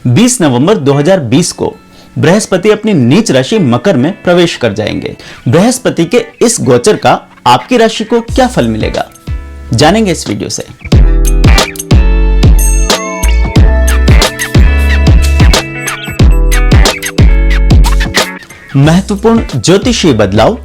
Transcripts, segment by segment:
20 नवंबर 2020 को बृहस्पति अपनी नीच राशि मकर में प्रवेश कर जाएंगे। बृहस्पति के इस गोचर का आपकी राशि को क्या फल मिलेगा, जानेंगे इस वीडियो से। महत्वपूर्ण ज्योतिषीय बदलाव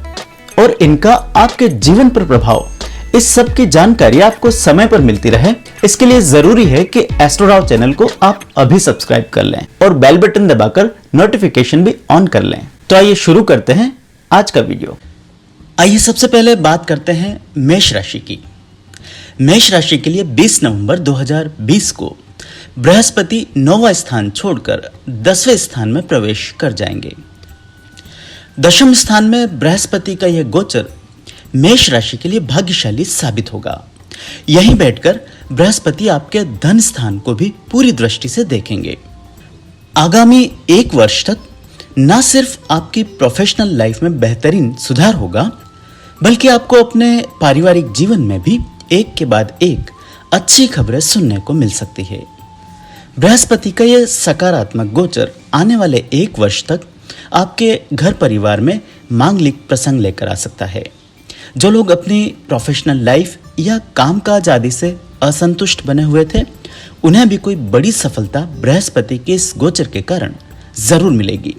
और इनका आपके जीवन पर प्रभाव, इस सब की जानकारी आपको समय पर मिलती रहे, इसके लिए जरूरी है कि एस्ट्रोराव चैनल को आप अभी सब्सक्राइब कर लें और बेल बटन दबाकर नोटिफिकेशन भी ऑन कर लें। तो आइए शुरू करते हैं आज का वीडियो। आइए सबसे पहले बात करते हैं मेष राशि की। मेष राशि के लिए 20 नवंबर 2020 को बृहस्पति 9वां स्थान छोड़कर 10वें स्थान में प्रवेश कर जाएंगे। दशम स्थान में बृहस्पति का यह गोचर मेष राशि के लिए भाग्यशाली साबित होगा। यहीं बैठकर बृहस्पति आपके धन स्थान को भी पूरी दृष्टि से देखेंगे। आगामी 1 वर्ष तक न सिर्फ आपकी प्रोफेशनल लाइफ में बेहतरीन सुधार होगा, बल्कि आपको अपने पारिवारिक जीवन में भी एक के बाद एक अच्छी खबरें सुनने को मिल सकती है। बृहस्पति का यह सकारात्मक गोचर आने वाले 1 वर्ष तक आपके घर परिवार में मांगलिक प्रसंग लेकर आ सकता है। जो लोग अपनी प्रोफेशनल लाइफ या कामकाज आदि से असंतुष्ट बने हुए थे, उन्हें भी कोई बड़ी सफलता बृहस्पति के इस गोचर के कारण जरूर मिलेगी।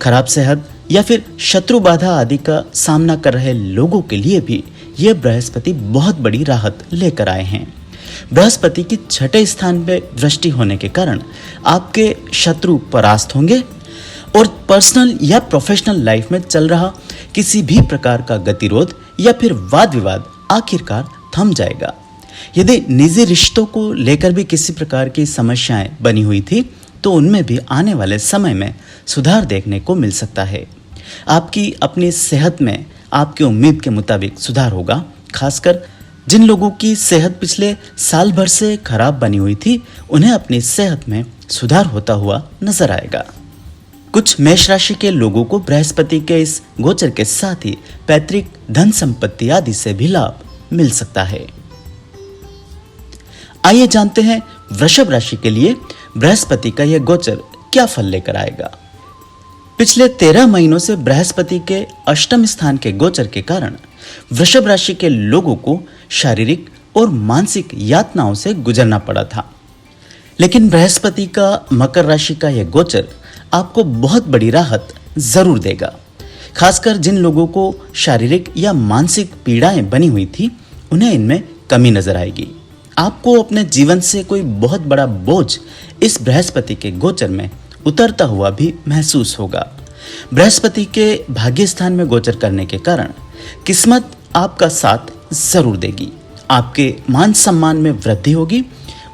खराब सेहत या फिर शत्रु बाधा आदि का सामना कर रहे लोगों के लिए भी यह बृहस्पति बहुत बड़ी राहत लेकर आए हैं। बृहस्पति की 6ठे स्थान पे दृष्टि होने के कारण आपके शत्रु परास्त होंगे और पर्सनल या प्रोफेशनल लाइफ में चल रहा किसी भी प्रकार का गतिरोध या फिर वाद विवाद आखिरकार थम जाएगा। यदि निजी रिश्तों को लेकर भी किसी प्रकार की समस्याएं बनी हुई थी, तो उनमें भी आने वाले समय में सुधार देखने को मिल सकता है। आपकी अपनी सेहत में आपकी उम्मीद के मुताबिक सुधार होगा। खासकर जिन लोगों की सेहत पिछले साल भर से खराब बनी हुई थी, उन्हें अपनी सेहत में सुधार होता हुआ नजर आएगा। कुछ मेष राशि के लोगों को बृहस्पति के इस गोचर के साथ ही पैतृक धन संपत्ति आदि से भी लाभ मिल सकता है। आइए जानते हैं वृषभ राशि के लिए बृहस्पति का यह गोचर क्या फल लेकर आएगा। पिछले 13 महीनों से बृहस्पति के अष्टम स्थान के गोचर के कारण वृषभ राशि के लोगों को शारीरिक और मानसिक यातनाओं से गुजरना पड़ा था, लेकिन बृहस्पति का मकर राशि का यह गोचर आपको बहुत बड़ी राहत जरूर देगा। खासकर जिन लोगों को शारीरिक या मानसिक पीड़ाएं बनी हुई थी, उन्हें इनमें कमी नजर आएगी। आपको अपने जीवन से कोई बहुत बड़ा बोझ इस बृहस्पति के गोचर में उतरता हुआ भी महसूस होगा। बृहस्पति के भाग्य स्थान में गोचर करने के कारण किस्मत आपका साथ जरूर देगी। आपके मान सम्मान में वृद्धि होगी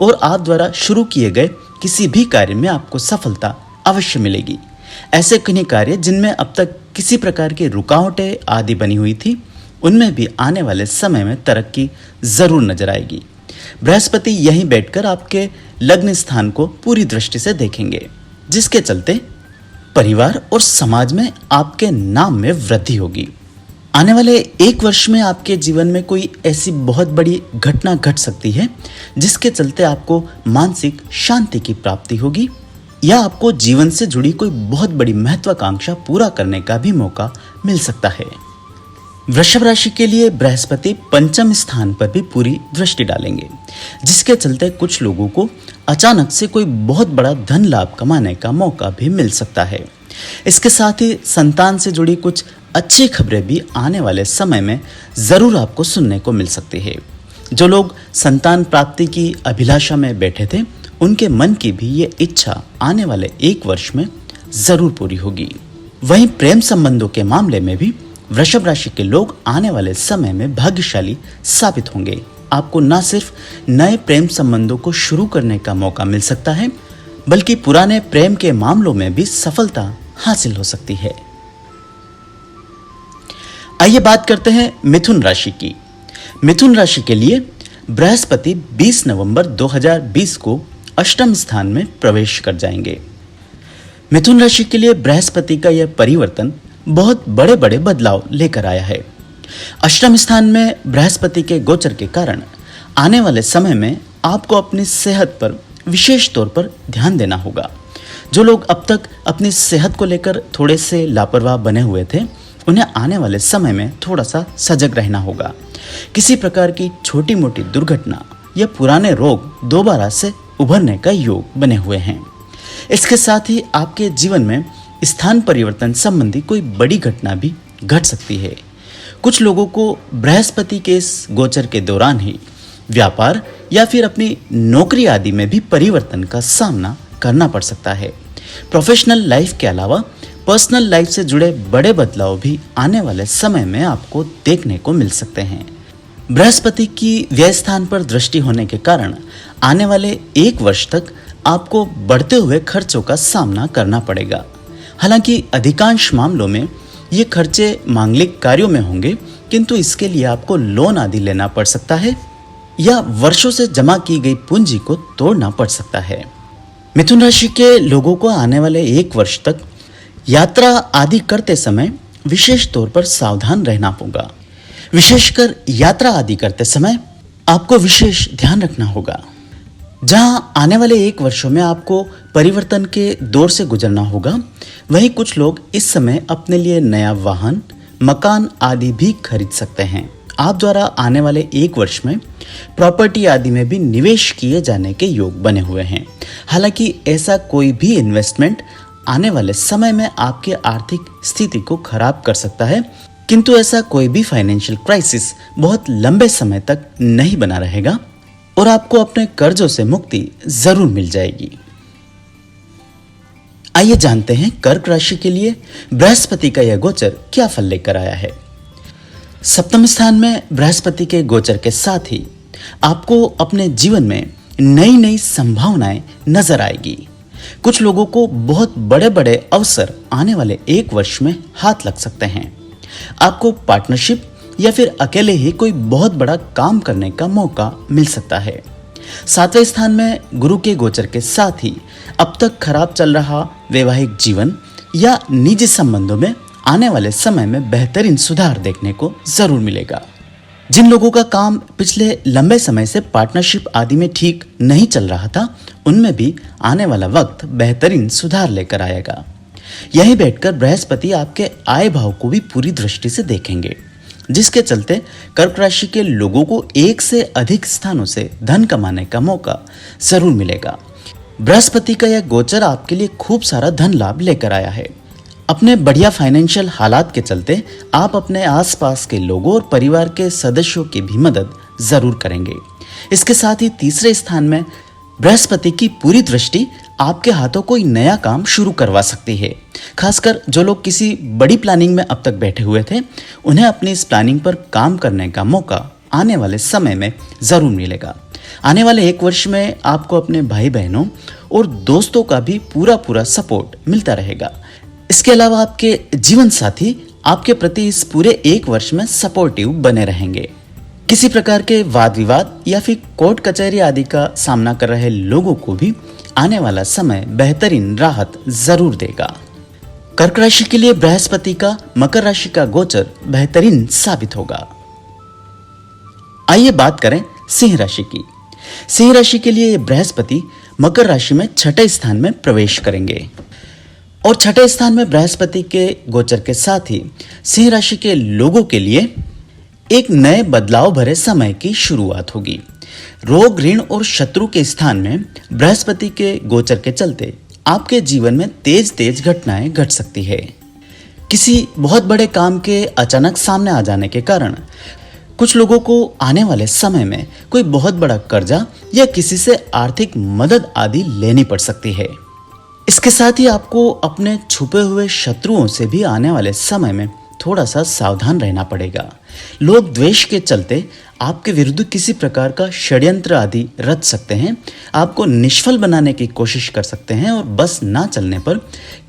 और आप द्वारा शुरू किए गए किसी भी कार्य में आपको सफलता अवश्य मिलेगी। ऐसे किन्हीं कार्य जिनमें अब तक किसी प्रकार की रुकावटें आदि बनी हुई थी, उनमें भी आने वाले समय में तरक्की जरूर नजर आएगी। बृहस्पति यहीं बैठकर आपके लग्न स्थान को पूरी दृष्टि से देखेंगे, जिसके चलते परिवार और समाज में आपके नाम में वृद्धि होगी। आने वाले 1 वर्ष में आपके जीवन में कोई ऐसी बहुत बड़ी घटना घट सकती है जिसके चलते आपको मानसिक शांति की प्राप्ति होगी, या आपको जीवन से जुड़ी कोई बहुत बड़ी महत्वाकांक्षा पूरा करने का भी मौका मिल सकता है। वृषभ राशि के लिए बृहस्पति 5वें स्थान पर भी पूरी दृष्टि डालेंगे, जिसके चलते कुछ लोगों को अचानक से कोई बहुत बड़ा धन लाभ कमाने का मौका भी मिल सकता है। इसके साथ ही संतान से जुड़ी कुछ अच्छी खबरें भी आने वाले समय में जरूर आपको सुनने को मिल सकती है। जो लोग संतान प्राप्ति की अभिलाषा में बैठे थे, उनके मन की भी ये इच्छा आने वाले 1 वर्ष में जरूर पूरी होगी। वहीं प्रेम संबंधों के मामले में भी वृषभ राशि के लोग आने वाले समय में भाग्यशाली साबित होंगे। आपको न सिर्फ नए प्रेम संबंधों को शुरू करने का मौका मिल सकता है, बल्कि पुराने प्रेम के मामलों में भी सफलता हासिल हो सकती है। आइए बात करते हैं मिथुन राशि की। मिथुन राशि के लिए बृहस्पति 20 नवंबर 2020 को अष्टम स्थान में प्रवेश कर जाएंगे। मिथुन राशि के लिए बृहस्पति का यह परिवर्तन बहुत बड़े बड़े बदलाव लेकर आया है। अष्टम स्थान में बृहस्पति के गोचर के कारण आने वाले समय में आपको अपनी सेहत पर विशेष तौर पर ध्यान देना होगा। जो लोग अब तक अपनी सेहत को लेकर थोड़े से लापरवाह बने हुए थे, उन्हें आने वाले समय में थोड़ा सा सजग रहना होगा। किसी प्रकार की छोटी मोटी दुर्घटना या पुराने रोग दोबारा से उभरने का योग बने हुए हैं। इसके साथ ही आपके जीवन में स्थान परिवर्तन संबंधी कोई बड़ी घटना भी घट सकती है। कुछ लोगों को बृहस्पति के इस गोचर के दौरान ही व्यापार या फिर अपनी नौकरी आदि में भी परिवर्तन का सामना करना पड़ सकता है। प्रोफेशनल लाइफ के अलावा पर्सनल लाइफ से जुड़े बड़े बदलाव भी आने वाले समय में आपको देखने को मिल सकते हैं। बृहस्पति की व्यय स्थान पर दृष्टि होने के कारण आने वाले 1 वर्ष तक आपको बढ़ते हुए खर्चों का सामना करना पड़ेगा। हालांकि अधिकांश मामलों में ये खर्चे मांगलिक कार्यों में होंगे, किंतु इसके लिए आपको लोन आदि लेना पड़ सकता है या वर्षों से जमा की गई पूंजी को तोड़ना पड़ सकता है। मिथुन राशि के लोगों को आने वाले 1 वर्ष तक यात्रा आदि करते समय विशेष तौर पर सावधान रहना होगा। विशेषकर यात्रा आदि करते समय आपको विशेष ध्यान रखना होगा। जहां आने वाले 1 वर्षों में आपको परिवर्तन के दौर से गुजरना होगा, वहीं कुछ लोग इस समय अपने लिए नया वाहन, मकान आदि भी खरीद सकते हैं। आप द्वारा आने वाले 1 वर्ष में प्रॉपर्टी आदि में भी निवेश किए जाने के योग बने हुए हैं। हालांकि ऐसा कोई भी इन्वेस्टमेंट आने वाले समय में आपकी आर्थिक स्थिति को खराब कर सकता है, किंतु ऐसा कोई भी फाइनेंशियल क्राइसिस बहुत लंबे समय तक नहीं बना रहेगा और आपको अपने कर्जों से मुक्ति जरूर मिल जाएगी। आइए जानते हैं कर्क राशि के लिए बृहस्पति का यह गोचर क्या फल लेकर आया है। सप्तम स्थान में बृहस्पति के गोचर के साथ ही आपको अपने जीवन में नई नई संभावनाएं नजर आएगी। कुछ लोगों को बहुत बड़े बड़े अवसर आने वाले 1 वर्ष में हाथ लग सकते हैं। आपको पार्टनरशिप या फिर अकेले ही कोई बहुत बड़ा काम करने का मौका मिल सकता है। 7वें स्थान में गुरु के गोचर के साथ ही अब तक खराब चल रहा वैवाहिक जीवन या निजी संबंधों में आने वाले समय में बेहतरीन सुधार देखने को जरूर मिलेगा। जिन लोगों का काम पिछले लंबे समय से पार्टनरशिप आदि में ठीक नहीं चल रहा था, उनमें भी आने वाला वक्त बेहतरीन सुधार लेकर आएगा। यहीं बैठकर बृहस्पति आपके आय भाव को भी पूरी दृष्टि से देखेंगे, जिसके चलते कर्क राशि के लोगों को 1 से अधिक स्थानों से धन कमाने का मौका जरूर मिलेगा। बृहस्पति का यह गोचर आपके लिए खूब सारा धन लाभ लेकर आया है। अपने बढ़िया फाइनेंशियल हालात के चलते आप अपने आसपास के लोगों और परिवार के सदस्यों की भी मदद जरूर करेंगे। इसके साथ ही 3रे स्थान में बृहस्पति की पूरी दृष्टि आपके हाथों कोई नया काम शुरू करवा सकती है। खासकर जो लोग किसी बड़ी प्लानिंग में अब तक बैठे हुए थे, उन्हें अपनी इस प्लानिंग पर काम करने का मौका आने वाले समय में जरूर मिलेगा। आने वाले 1 वर्ष में आपको अपने भाई बहनों और दोस्तों का भी पूरा सपोर्ट मिलता रहेगा। इसके अलावा आपके जीवन साथी आपके प्रति इस पूरे 1 वर्ष में सपोर्टिव बने रहेंगे। किसी प्रकार के वाद विवाद या फिर कोर्ट कचहरी आदि का सामना कर रहे लोगों को भी आने वाला समय बेहतरीन राहत जरूर देगा। कर्क राशि के लिए बृहस्पति का मकर राशि का गोचर बेहतरीन साबित होगा। आइए बात करें सिंह राशि की। सिंह राशि के लिए बृहस्पति मकर राशि में 6ठे स्थान में प्रवेश करेंगे और 6ठे स्थान में बृहस्पति के गोचर के साथ ही सिंह राशि के लोगों के लिए एक नए बदलाव भरे समय की शुरुआत होगी। रोग, ऋण और शत्रु के स्थान में बृहस्पति के गोचर के चलते आपके जीवन में तेज घटनाएं घट सकती है। किसी बहुत बड़े काम के अचानक सामने आ जाने के कारण कुछ लोगों को आने वाले समय में कोई बहुत बड़ा कर्जा या किसी से आर्थिक मदद आदि लेनी पड़ सकती है। इसके साथ ही आपको अपने छुपे हुए शत्रुओं से भी आने वाले समय में थोड़ा सा सावधान रहना पड़ेगा। लोग द्वेष के चलते आपके विरुद्ध किसी प्रकार का षड्यंत्र आदि रच सकते हैं, आपको निष्फल बनाने की कोशिश कर सकते हैं और बस ना चलने पर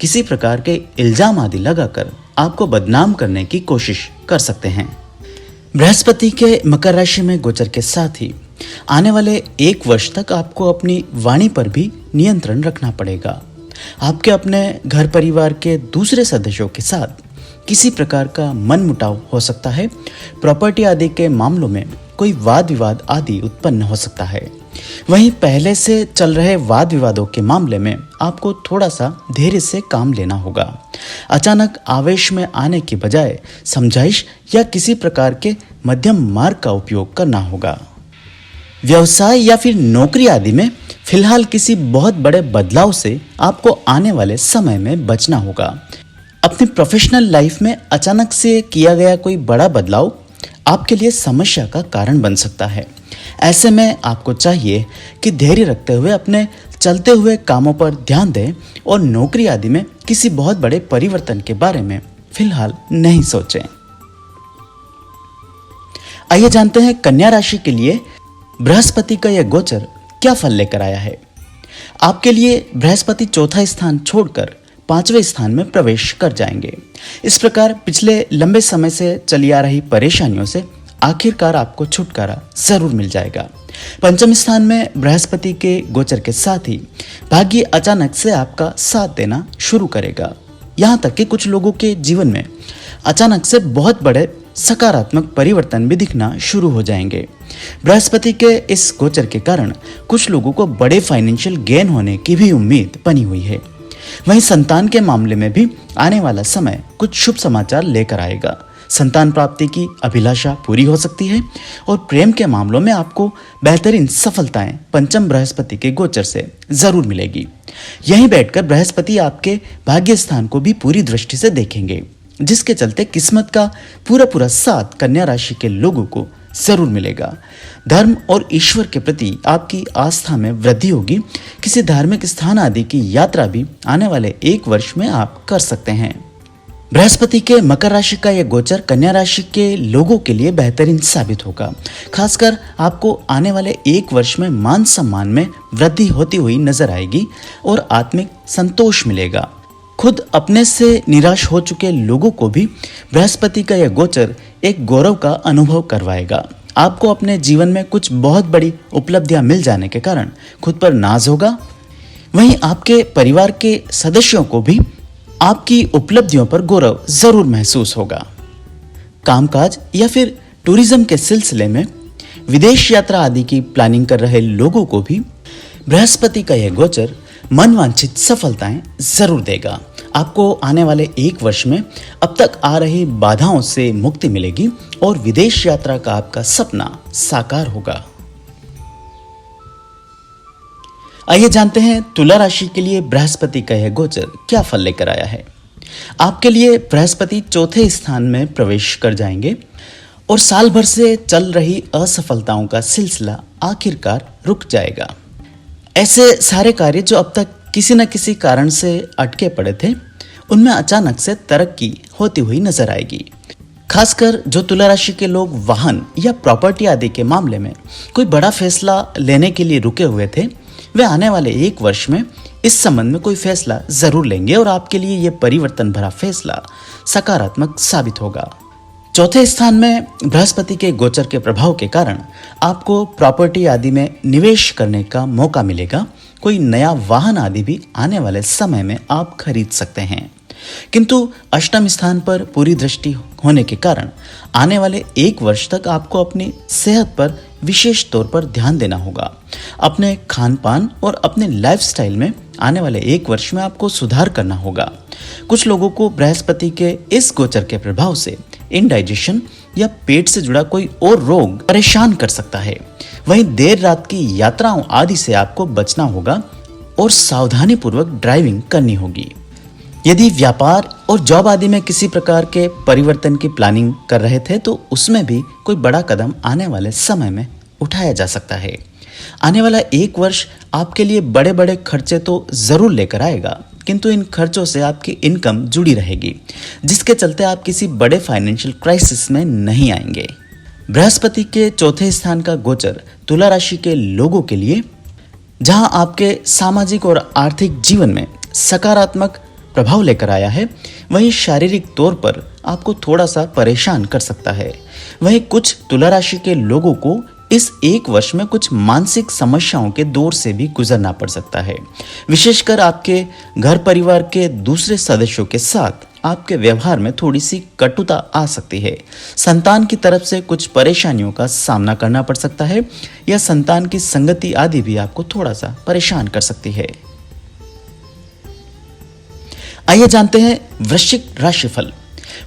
किसी प्रकार के इल्जाम आदि लगाकर आपको बदनाम करने की कोशिश कर सकते हैं। बृहस्पति के मकर राशि में गोचर के साथ ही आने वाले 1 वर्ष तक आपको अपनी वाणी पर भी नियंत्रण रखना पड़ेगा। आपके अपने घर परिवार के दूसरे सदस्यों के साथ किसी प्रकार का मनमुटाव हो सकता है। प्रॉपर्टी आदि के मामलों में कोई वाद विवाद आदि उत्पन्न हो सकता है। वहीं पहले से चल रहे वाद विवादों के मामले में आपको थोड़ा सा धैर्य से काम लेना होगा। अचानक आवेश में आने की बजाय समझाइश या किसी प्रकार के मध्यम मार्ग का उपयोग करना होगा। व्यवसाय या फिर नौकरी आदि में फिलहाल किसी बहुत बड़े बदलाव से आपको आने वाले समय में बचना होगा। अपनी प्रोफेशनल लाइफ में अचानक से किया गया कोई बड़ा बदलाव आपके लिए समस्या का कारण बन सकता है। ऐसे में आपको चाहिए कि धैर्य रखते हुए अपने चलते हुए कामों पर ध्यान दें और नौकरी आदि में किसी बहुत बड़े परिवर्तन के बारे में फिलहाल नहीं सोचें। आइए जानते हैं कन्या राशि के लिए बृहस्पति का यह गोचर क्या फल लेकर आया है। आपके लिए बृहस्पति चौथा स्थान छोड़कर 5वें स्थान में प्रवेश कर जाएंगे। इस प्रकार पिछले लंबे समय से चली आ रही परेशानियों से आखिरकार आपको छुटकारा जरूर मिल जाएगा। पंचम स्थान में बृहस्पति के गोचर के साथ ही भाग्य अचानक से आपका साथ देना शुरू करेगा। यहाँ तक कि कुछ लोगों के जीवन में अचानक से बहुत बड़े सकारात्मक परिवर्तन भी दिखना शुरू हो जाएंगे। बृहस्पति के इस गोचर के कारण कुछ लोगों को बड़े फाइनेंशियल गेन होने की भी उम्मीद बनी हुई है। वहीं संतान के मामले में भी आने वाला समय कुछ शुभ समाचार लेकर आएगा। संतान प्राप्ति की अभिलाषा पूरी हो सकती है और प्रेम के मामलों में आपको बेहतरीन सफलताएं पंचम बृहस्पति के गोचर से जरूर मिलेगी। यहीं बैठकर बृहस्पति आपके भाग्य स्थान को भी पूरी दृष्टि से देखेंगे, जिसके चलते किस्मत का पूरा साथ कन्या राशि के लोगों को जरूर मिलेगा। धर्म और ईश्वर के प्रति आपकी आस्था में वृद्धि होगी। किसी धार्मिक स्थान आदि की यात्रा भी आने वाले 1 वर्ष में आप कर सकते हैं। बृहस्पति के मकर राशि का यह गोचर कन्या राशि के लोगों के लिए बेहतरीन साबित होगा। खासकर आपको आने वाले 1 वर्ष में मान सम्मान में वृद्धि होती हुई नजर आएगी और आत्मिक संतोष मिलेगा। खुद अपने से निराश हो चुके लोगों को भी बृहस्पति का यह गोचर एक गौरव का अनुभव करवाएगा। आपको अपने जीवन में कुछ बहुत बड़ी उपलब्धियां मिल जाने के कारण खुद पर नाज होगा। वहीं आपके परिवार के सदस्यों को भी आपकी उपलब्धियों पर गौरव जरूर महसूस होगा। कामकाज या फिर टूरिज्म के सिलसिले में विदेश यात्रा आदि की प्लानिंग कर रहे लोगों को भी बृहस्पति का यह गोचर मनवांछित सफलताएं जरूर देगा। आपको आने वाले 1 वर्ष में अब तक आ रही बाधाओं से मुक्ति मिलेगी और विदेश यात्रा का आपका सपना साकार होगा। आइए जानते हैं तुला राशि के लिए बृहस्पति का यह गोचर क्या फल लेकर आया है। आपके लिए बृहस्पति चौथे स्थान में प्रवेश कर जाएंगे और साल भर से चल रही असफलताओं का सिलसिला आखिरकार रुक जाएगा। ऐसे सारे कार्य जो अब तक किसी न किसी कारण से अटके पड़े थे, उनमें अचानक से तरक्की होती हुई नजर आएगी। खासकर जो तुला राशि के लोग वाहन या प्रॉपर्टी आदि के मामले में कोई बड़ा फैसला लेने के लिए रुके हुए थे, वे आने वाले 1 वर्ष में इस संबंध में कोई फैसला जरूर लेंगे और आपके लिए यह परिवर्तन भरा फैसला सकारात्मक साबित होगा। चौथे स्थान में बृहस्पति के गोचर के प्रभाव के कारण आपको प्रॉपर्टी आदि में निवेश करने का मौका मिलेगा। कोई नया वाहन आदि भी आने वाले समय में आप खरीद सकते हैं। किंतु अष्टम स्थान पर पूरी दृष्टि होने के कारण आने वाले 1 वर्ष तक आपको अपनी सेहत पर विशेष तौर पर ध्यान देना होगा। अपने खान पान और अपने लाइफस्टाइल में आने वाले 1 वर्ष में आपको सुधार करना होगा। कुछ लोगों को बृहस्पति के इस गोचर के प्रभाव से इंडाइजेशन या पेट से जुड़ा कोई और रोग परेशान कर सकता है। वहीं देर रात की यात्राओं आदि से आपको बचना होगा और सावधानी पूर्वक ड्राइविंग करनी होगी। यदि व्यापार और जॉब आदि में किसी प्रकार के परिवर्तन की प्लानिंग कर रहे थे तो उसमें भी कोई बड़ा कदम आने वाले समय में उठाया जा सकता है। आने वाला 1 वर्ष आपके लिए बड़े बड़े खर्चे तो जरूर लेकर आएगा, किंतु इन खर्चों से आपकी इनकम जुड़ी रहेगी, जिसके चलते आप किसी बड़े फाइनेंशियल क्राइसिस में नहीं आएंगे। बृहस्पति के चौथे स्थान का गोचर तुला राशि के लोगों के लिए जहां आपके सामाजिक और आर्थिक जीवन में सकारात्मक प्रभाव लेकर आया है, वहीं शारीरिक तौर पर आपको थोड़ा सा परेशान कर सकता है। वहीं कुछ तुला राशि के लोगों को इस 1 वर्ष में कुछ मानसिक समस्याओं के दौर से भी गुजरना पड़ सकता है। विशेषकर आपके घर परिवार के दूसरे सदस्यों के साथ आपके व्यवहार में थोड़ी सी कटुता आ सकती है। संतान की तरफ से कुछ परेशानियों का सामना करना पड़ सकता है या संतान की संगति आदि भी आपको थोड़ा सा परेशान कर सकती है। आइए जानते हैं वृश्चिक राशिफल।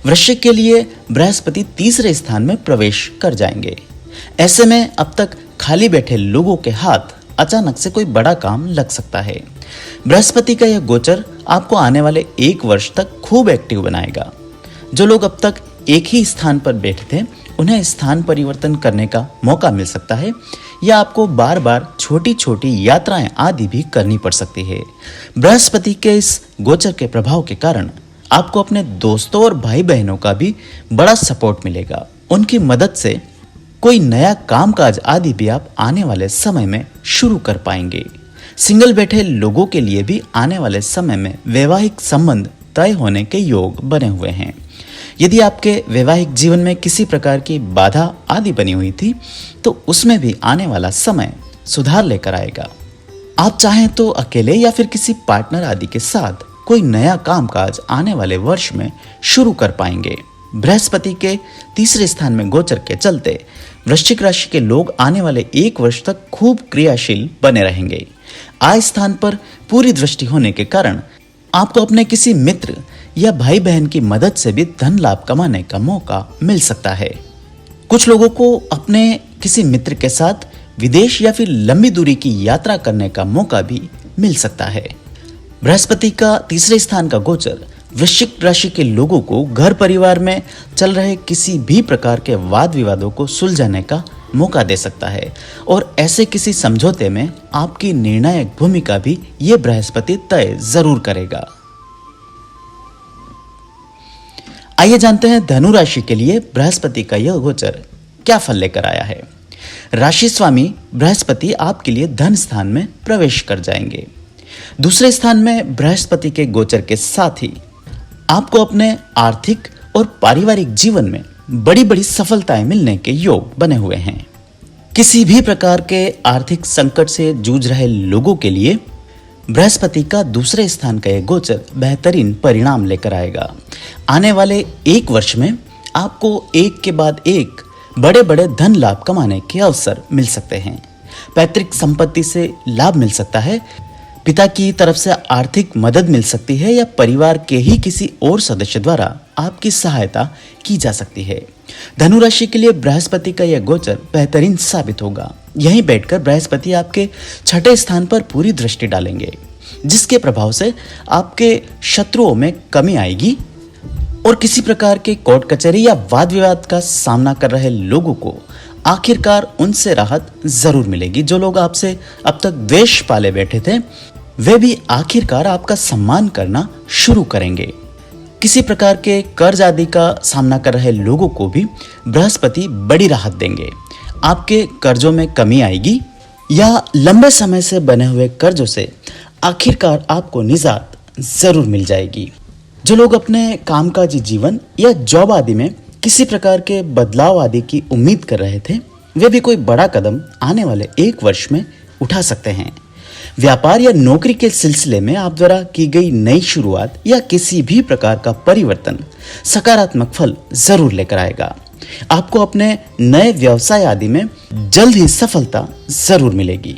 वृश्चिक के लिए बृहस्पति तीसरे स्थान में प्रवेश कर जाएंगे। ऐसे में अब तक खाली बैठे लोगों के हाथ अचानक से कोई बड़ा काम लग सकता है। बृहस्पति का यह गोचर आपको आने वाले 1 वर्ष तक खूब एक्टिव बनाएगा। जो लोग अब तक एक ही स्थान पर बैठे थे, उन्हें स्थान परिवर्तन करने का मौका मिल सकता है या आपको बार बार छोटी छोटी यात्राएं आदि भी करनी पड़ सकती है। बृहस्पति के इस गोचर के प्रभाव के कारण आपको अपने दोस्तों और भाई बहनों का भी बड़ा सपोर्ट मिलेगा। उनकी मदद से कोई नया कामकाज आदि भी आप आने वाले समय में शुरू कर पाएंगे। सिंगल बैठे लोगों के लिए भी आने वाले समय में वैवाहिक संबंध तय होने के योग बने हुए हैं। यदि आपके वैवाहिक जीवन में किसी प्रकार की बाधा आदि बनी हुई थी, तो उसमें भी आने वाला समय सुधार लेकर आएगा। आप चाहें तो अकेले या फिर किसी पार्टनर आदि के साथ कोई नया कामकाज आने वाले वर्ष में शुरू कर पाएंगे। बृहस्पति के तीसरे स्थान में गोचर के चलते वृश्चिक राशि के लोग आने वाले 1 वर्ष तक खूब क्रियाशील बने रहेंगे। आय स्थान पर पूरी दृष्टि होने के कारण आपको अपने किसी मित्र या भाई बहन की मदद से भी धन लाभ कमाने का मौका मिल सकता है। कुछ लोगों को अपने किसी मित्र के साथ विदेश या फिर लंबी दूरी की यात्रा करने का मौका भी मिल सकता है। बृहस्पति का तीसरे स्थान का गोचर वृश्चिक राशि के लोगों को घर परिवार में चल रहे किसी भी प्रकार के वाद विवादों को सुलझाने का मौका दे सकता है और ऐसे किसी समझौते में आपकी निर्णायक भूमिका भी ये बृहस्पति तय जरूर करेगा। आइए जानते हैं धनु राशि के लिए बृहस्पति का यह गोचर क्या फल लेकर आया है। राशि स्वामी बृहस्पति आपके लिए धन स्थान में प्रवेश कर जाएंगे। दूसरे स्थान में बृहस्पति के गोचर के साथ ही आपको अपने आर्थिक और पारिवारिक जीवन में बड़ी बड़ी सफलताएं मिलने के योग बने हुए हैं। किसी भी प्रकार के आर्थिक संकट से जूझ रहे लोगों के लिए बृहस्पति का दूसरे स्थान का यह गोचर बेहतरीन परिणाम लेकर आएगा। आने वाले 1 वर्ष में आपको एक के बाद एक बड़े बड़े धन लाभ कमाने के अवसर मिल सकते हैं। पैतृक संपत्ति से लाभ मिल सकता है, पिता की तरफ से आर्थिक मदद मिल सकती है या परिवार के ही किसी और सदस्य द्वारा आपकी सहायता की जा सकती है। धनु राशि के लिए बृहस्पति का यह गोचर बेहतरीन साबित होगा। यहीं बैठकर बृहस्पति आपके 6ठे स्थान पर पूरी दृष्टि डालेंगे, जिसके प्रभाव से आपके शत्रुओं में कमी आएगी और किसी प्रकार के कोर्ट कचहरी या वाद विवाद का सामना कर रहे लोगों को आखिरकार उनसे राहत जरूर मिलेगी। जो लोग आपसे अब तक द्वेष पाले बैठे थे, वे भी आखिरकार आपका सम्मान करना शुरू करेंगे। किसी प्रकार के कर्ज आदि का सामना कर रहे लोगों को भी बृहस्पति बड़ी राहत देंगे। आपके कर्जों में कमी आएगी या लंबे समय से बने हुए कर्जों से आखिरकार आपको निजात जरूर मिल जाएगी। जो लोग अपने कामकाजी जीवन या जॉब आदि में किसी प्रकार के बदलाव आदि की उम्मीद कर रहे थे, वे भी कोई बड़ा कदम आने वाले 1 वर्ष में उठा सकते हैं। व्यापार या नौकरी के सिलसिले में आप द्वारा की गई नई शुरुआत या किसी भी प्रकार का परिवर्तन सकारात्मक फल जरूर लेकर आएगा। आपको अपने नए व्यवसाय आदि में जल्द ही सफलता जरूर मिलेगी।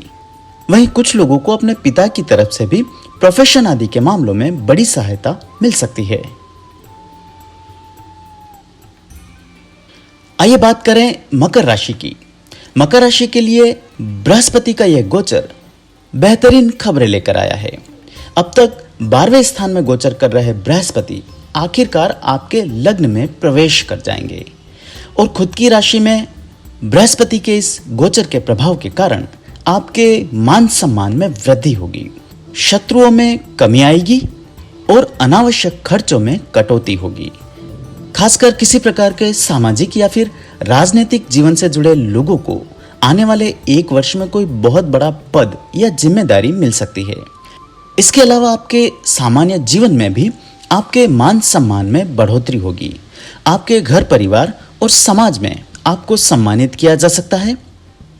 वहीं कुछ लोगों को अपने पिता की तरफ से भी प्रोफेशन आदि के मामलों में बड़ी सहायता मिल सकती है। आइए बात करें मकर राशि की। मकर राशि के लिए बृहस्पति का यह गोचर बेहतरीन खबरें लेकर आया है। अब तक 12वें स्थान में गोचर कर रहे बृहस्पति आखिरकार आपके लग्न में प्रवेश कर जाएंगे और खुद की राशि में बृहस्पति के इस गोचर के प्रभाव के कारण आपके मान सम्मान में वृद्धि होगी, शत्रुओं में कमी आएगी और अनावश्यक खर्चों में कटौती होगी। खासकर किसी प्रकार के सामाजिक या फिर राजनीतिक जीवन से जुड़े लोगों को आने वाले 1 वर्ष में कोई बहुत बड़ा पद या जिम्मेदारी मिल सकती है। इसके अलावा आपके सामान्य जीवन में भी आपके मान सम्मान में बढ़ोतरी होगी। आपके घर परिवार और समाज में आपको सम्मानित किया जा सकता है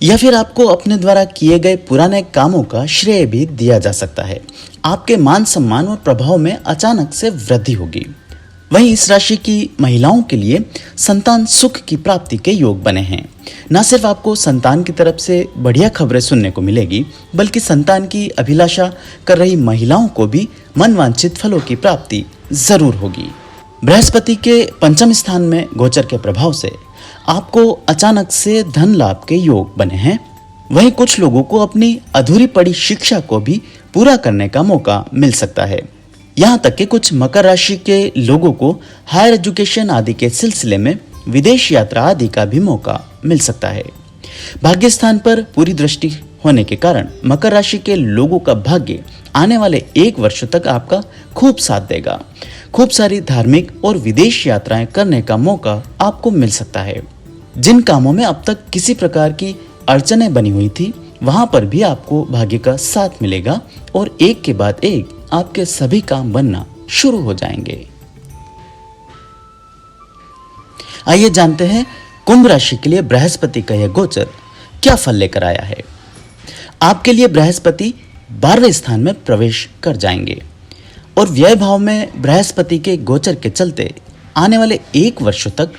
या फिर आपको अपने द्वारा किए गए पुराने कामों का श्रेय भी दिया जा सकता है। आपके मान सम्मान और प्रभाव में अचानक से वृद्धि होगी। वहीं इस राशि की महिलाओं के लिए संतान सुख की प्राप्ति के योग बने हैं। न सिर्फ आपको संतान की तरफ से बढ़िया खबरें सुनने को मिलेगी, बल्कि संतान की अभिलाषा कर रही महिलाओं को भी मनवांछित फलों की प्राप्ति जरूर होगी। बृहस्पति के पंचम स्थान में गोचर के प्रभाव से आपको अचानक से धन लाभ के योग बने हैं। वहीं कुछ लोगों को अपनी अधूरी पड़ी शिक्षा को भी पूरा करने का मौका मिल सकता है। यहाँ तक कि कुछ मकर राशि के लोगों को हायर एजुकेशन आदि के सिलसिले में विदेश यात्रा आदि का भी मौका मिल सकता है। भाग्य स्थान पर पूरी दृष्टि होने के कारण मकर राशि के लोगों का भाग्य आने वाले 1 वर्ष तक आपका खूब साथ देगा। खूब सारी धार्मिक और विदेश यात्राएं करने का मौका आपको मिल सकता है। जिन कामों में अब तक किसी प्रकार की अड़चनें बनी हुई थी, वहां पर भी आपको भाग्य का साथ मिलेगा और एक के बाद एक आपके सभी काम बनना शुरू हो जाएंगे। आइए जानते हैं कुंभ राशि के लिए बृहस्पति का यह गोचर क्या फल लेकर आया है। आपके लिए बृहस्पति 12वें स्थान में प्रवेश कर जाएंगे और व्यय भाव में बृहस्पति के गोचर के चलते आने वाले 1 वर्ष तक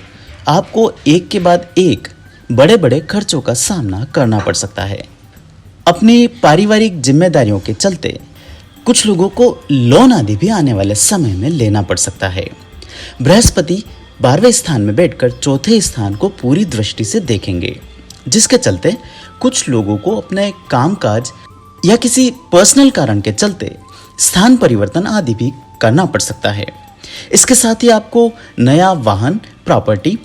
आपको एक के बाद एक बड़े बड़े खर्चों का सामना करना पड़ सकता है। अपनी पारिवारिक जिम्मेदारियों के चलते कुछ लोगों को लोन आदि भी आने वाले समय में लेना पड़ सकता है। बृहस्पति 12वें स्थान में बैठकर चौथे स्थान को पूरी दृष्टि से देखेंगे, जिसके चलते कुछ लोगों को अपने कामकाज या किसी पर्सनल कारण के चलते स्थान परिवर्तन आदि भी करना पड़ सकता है। इसके साथ ही आपको नया वाहन, प्रॉपर्टी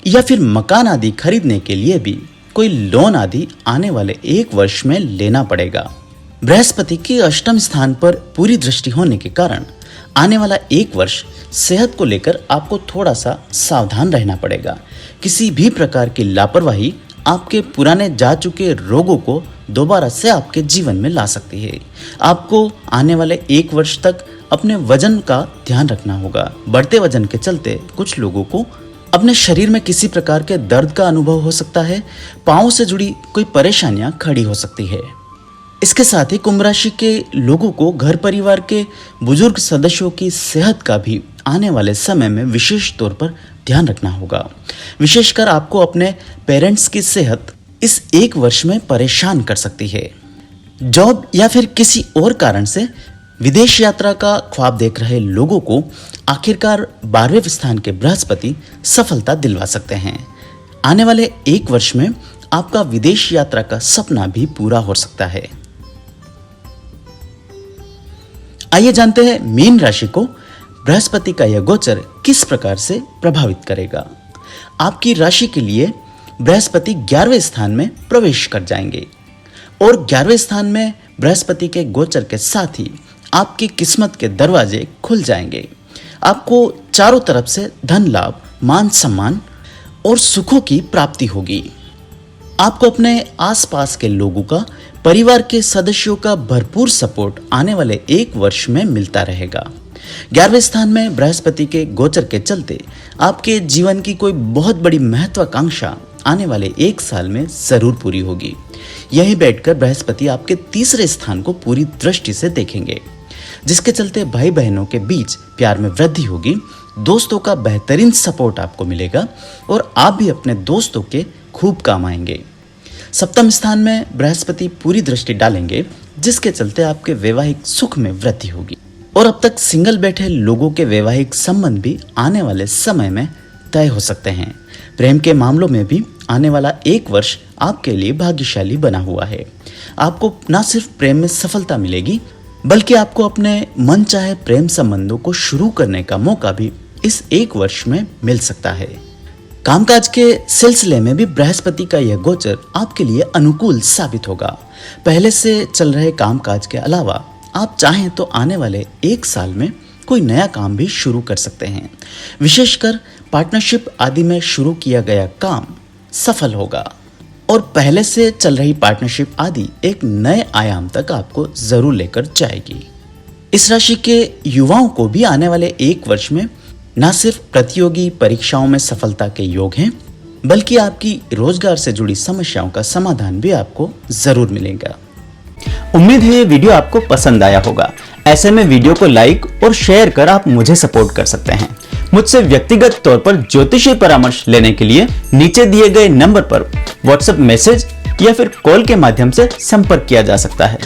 या फिर मकान आदि खरीदने के लिए भी कोई लोन आदि आने वाले 1 वर्ष में लेना पड़ेगा। बृहस्पति के अष्टम स्थान पर पूरी दृष्टि होने के कारण आने वाला 1 वर्ष सेहत को लेकर आपको थोड़ा सा सावधान रहना पड़ेगा। किसी भी प्रकार की लापरवाही आपके पुराने जा चुके रोगों को दोबारा से आपके जीवन में ला सकती है। आपको आने वाले 1 वर्ष तक अपने वजन का ध्यान रखना होगा। बढ़ते वजन के चलते कुछ लोगों को अपने शरीर में किसी प्रकार के दर्द का अनुभव हो सकता है। पांव से जुड़ी कोई परेशानियां खड़ी हो सकती है। इसके साथ ही कुंभ राशि के लोगों को घर परिवार के बुजुर्ग सदस्यों की सेहत का भी आने वाले समय में विशेष तौर पर ध्यान रखना होगा। विशेषकर आपको अपने पेरेंट्स की सेहत इस 1 वर्ष में परेशान कर सकती है। जॉब या फिर किसी और कारण से विदेश यात्रा का ख्वाब देख रहे लोगों को आखिरकार 12वें स्थान के बृहस्पति सफलता दिलवा सकते हैं। आने वाले 1 वर्ष में आपका विदेश यात्रा का सपना भी पूरा हो सकता है। आइए जानते हैं मीन राशि को बृहस्पति का यह गोचर किस प्रकार से प्रभावित करेगा। आपकी राशि के लिए बृहस्पति 11वें स्थान में प्रवेश कर जाएंगे और 11वें स्थान में बृहस्पति के गोचर के साथ ही आपकी किस्मत के दरवाजे खुल जाएंगे। आपको चारों तरफ से धन लाभ, मान सम्मान और सुखों की प्राप्ति होगी। आपको अपने आसपास के लोगों का, परिवार के सदस्यों का भरपूर सपोर्ट आने वाले 1 वर्ष में मिलता रहेगा। 11वें स्थान में बृहस्पति के गोचर के चलते आपके जीवन की कोई बहुत बड़ी महत्वाकांक्षा आने वाले 1 साल में जरूर पूरी होगी। यहीं बैठकर बृहस्पति आपके 3रे स्थान को पूरी दृष्टि से देखेंगे, जिसके चलते भाई बहनों के बीच प्यार में वृद्धि होगी। दोस्तों का बेहतरीन सपोर्ट आपको मिलेगा और आप भी अपने दोस्तों के खूब काम आएंगे। 7वें स्थान में बृहस्पति पूरी दृष्टि डालेंगे, जिसके चलते आपके वैवाहिक सुख में वृद्धि होगी और अब तक सिंगल बैठे लोगों के वैवाहिक संबंध भी आने वाले समय में तय हो सकते हैं। प्रेम के मामलों में भी आने वाला 1 वर्ष आपके लिए भाग्यशाली बना हुआ है। आपको न सिर्फ प्रेम में सफलता मिलेगी, बल्कि आपको अपने मन चाहे प्रेम संबंधों को शुरू करने का मौका भी इस 1 वर्ष में मिल सकता है। कामकाज के सिलसिले में भी बृहस्पति का यह गोचर आपके लिए अनुकूल साबित होगा। पहले से चल रहे कामकाज के अलावा आप चाहें तो आने वाले 1 साल में कोई नया काम भी शुरू कर सकते हैं। विशेषकर पार्टनरशिप आदि में शुरू किया गया काम सफल होगा और पहले से चल रही पार्टनरशिप आदि एक नए आयाम तक आपको जरूर लेकर जाएगी। इस राशि के युवाओं को भी आने वाले 1 वर्ष में न सिर्फ प्रतियोगी परीक्षाओं में सफलता के योग हैं, बल्कि आपकी रोजगार से जुड़ी समस्याओं का समाधान भी आपको जरूर मिलेगा। उम्मीद है ये वीडियो आपको पसंद आया होगा। ऐसे में वीडियो को लाइक और शेयर कर आप मुझे सपोर्ट कर सकते हैं। मुझसे व्यक्तिगत तौर पर ज्योतिषीय परामर्श लेने के लिए नीचे दिए गए नंबर पर व्हाट्सएप मैसेज या फिर कॉल के माध्यम से संपर्क किया जा सकता है।